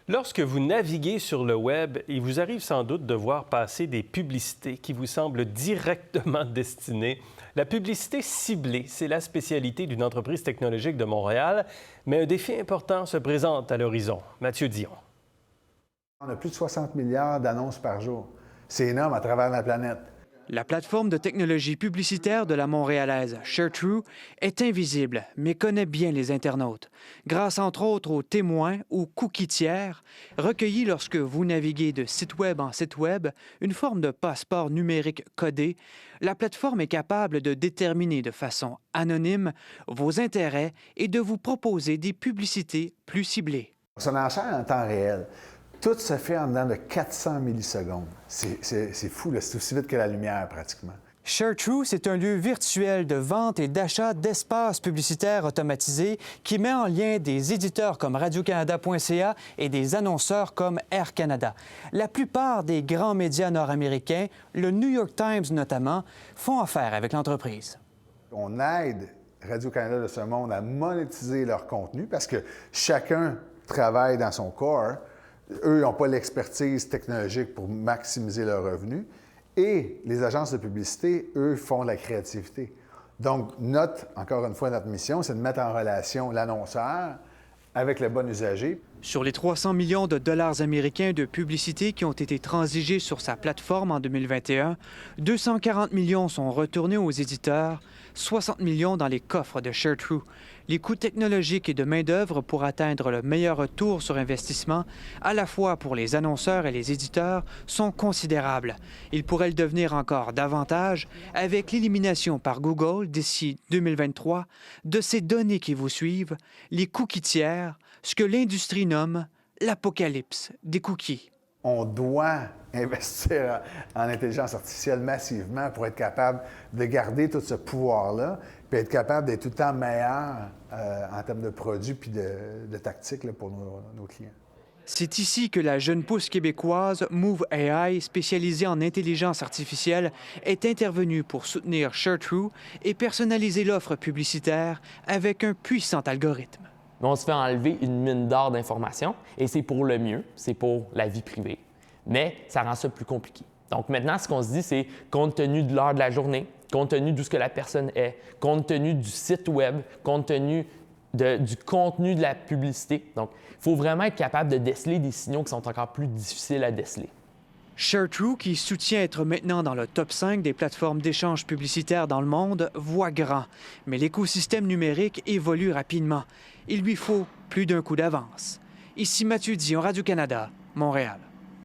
Lorsque vous naviguez sur le web, il vous arrive sans doute de voir passer des publicités qui vous semblent directement destinées. La publicité ciblée, c'est la spécialité d'une entreprise technologique de Montréal, mais un défi important se présente à l'horizon. Mathieu Dion. On a plus de 60 milliards d'annonces par jour. C'est énorme à travers la planète. La plateforme de technologie publicitaire de la Montréalaise ShareTrue est invisible, mais connaît bien les internautes, grâce entre autres aux témoins ou cookies tiers, recueillis lorsque vous naviguez de site web en site web, une forme de passeport numérique codé. La plateforme est capable de déterminer de façon anonyme vos intérêts et de vous proposer des publicités plus ciblées. C'est une enchère en temps réel. Tout se fait en dedans de 400 millisecondes. C'est fou, là. C'est aussi vite que la lumière, pratiquement. ShareTrue, c'est un lieu virtuel de vente et d'achat d'espaces publicitaires automatisés qui met en lien des éditeurs comme Radio-Canada.ca et des annonceurs comme Air Canada. La plupart des grands médias nord-américains, le New York Times notamment, font affaire avec l'entreprise. On aide Radio-Canada de ce monde à monétiser leur contenu parce que chacun travaille dans son corps. Eux n'ont pas l'expertise technologique pour maximiser leurs revenus. Et les agences de publicité, eux, font de la créativité. Donc, encore une fois, notre mission, c'est de mettre en relation l'annonceur avec le bon usager. Sur les 300 millions de dollars américains de publicité qui ont été transigés sur sa plateforme en 2021, 240 millions sont retournés aux éditeurs, 60 millions dans les coffres de ShareTrue. Les coûts technologiques et de main-d'œuvre pour atteindre le meilleur retour sur investissement, à la fois pour les annonceurs et les éditeurs, sont considérables. Ils pourraient le devenir encore davantage avec l'élimination par Google d'ici 2023 de ces données qui vous suivent, les cookies tiers, ce que l'industrie nomme l'apocalypse des cookies. On doit investir en intelligence artificielle massivement pour être capable de garder tout ce pouvoir-là, puis être capable d'être tout le temps meilleur en termes de produits puis de tactiques là, pour nos clients. C'est ici que la jeune pousse québécoise Move AI, spécialisée en intelligence artificielle, est intervenue pour soutenir ShareTrue et personnaliser l'offre publicitaire avec un puissant algorithme. On se fait enlever une mine d'or d'informations et c'est pour le mieux, c'est pour la vie privée. Mais ça rend ça plus compliqué. Donc maintenant, ce qu'on se dit, c'est compte tenu de l'heure de la journée, compte tenu d'où ce que la personne est, compte tenu du site web, compte tenu du contenu de la publicité. Donc, il faut vraiment être capable de déceler des signaux qui sont encore plus difficiles à déceler. ShareTrue, qui soutient être maintenant dans le top 5 des plateformes d'échange publicitaire dans le monde, voit grand. Mais l'écosystème numérique évolue rapidement. Il lui faut plus d'un coup d'avance. Ici Mathieu Dion, Radio-Canada, Montréal.